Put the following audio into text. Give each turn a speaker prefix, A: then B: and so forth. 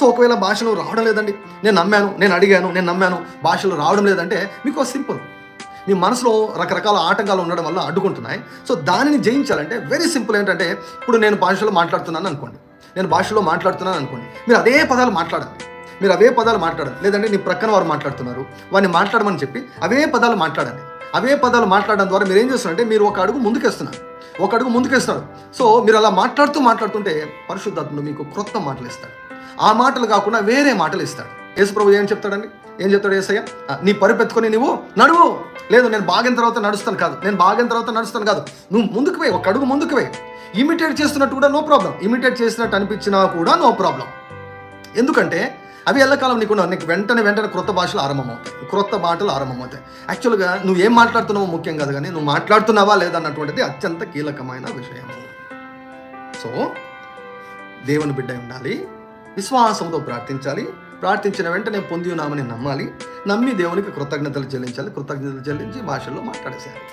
A: So ఒకవేళ భాషలో రావడం లేదండి, నేను నమ్మాను, నేను అడిగాను, నేను నమ్మాను, భాషలో రావడం లేదంటే మీకు సింపుల్, మీ మనసులో రకరకాల ఆటంకాలు ఉండడం వల్ల అడ్డుకుంటున్నాయి. సో దానిని జయించాలంటే వెరీ సింపుల్. ఏంటంటే ఇప్పుడు నేను భాషలో మాట్లాడుతున్నాను అనుకోండి, మీరు అదే పదాలు మాట్లాడాలి. లేదంటే నీ ప్రక్కన వారు మాట్లాడుతున్నారు, వారిని మాట్లాడమని చెప్పి అవే పదాలు మాట్లాడండి. అవే పదాలు మాట్లాడడం ద్వారా మీరు ఏం చేస్తున్నారంటే మీరు ఒక అడుగు ముందుకేస్తున్నారు. సో మీరు అలా మాట్లాడుతుంటే పరిశుద్ధాత్ముడు మీకు క్రొత్త మాటలు ఇస్తాడు. ఆ మాటలు కాకుండా వేరే మాటలు ఇస్తాడు. యేసు ప్రభు ఏం చెప్తాడు యేసయ్య? నీ పరుపెత్తుకొని నువ్వు నడువు. లేదు, నేను బాగిన తర్వాత నడుస్తాను కాదు, నువ్వు ముందుకు పోయి, ఒక అడుగు ముందుకు పోయి. ఇమిటేట్ చేస్తున్నట్టు కూడా నో ప్రాబ్లం, ఇమిటేట్ చేసినట్టు అనిపించినా కూడా నో ప్రాబ్లం. ఎందుకంటే అవి ఎల్లకాలం నీకు వెంటనే క్రొత్త భాషలు ఆరంభమవుతాయి. యాక్చువల్గా నువ్వు ఏం మాట్లాడుతున్నావో ముఖ్యం కాదు, కానీ నువ్వు మాట్లాడుతున్నావా లేదన్నటువంటిది అత్యంత కీలకమైన విషయము. సో దేవుని బిడ్డ ఉండాలి, విశ్వాసంతో ప్రార్థించాలి, ప్రార్థించిన వెంటనే పొంది ఉన్నామని నమ్మాలి, నమ్మి దేవునికి కృతజ్ఞతలు చెల్లించి భాషల్లో మాట్లాడేసేయాలి.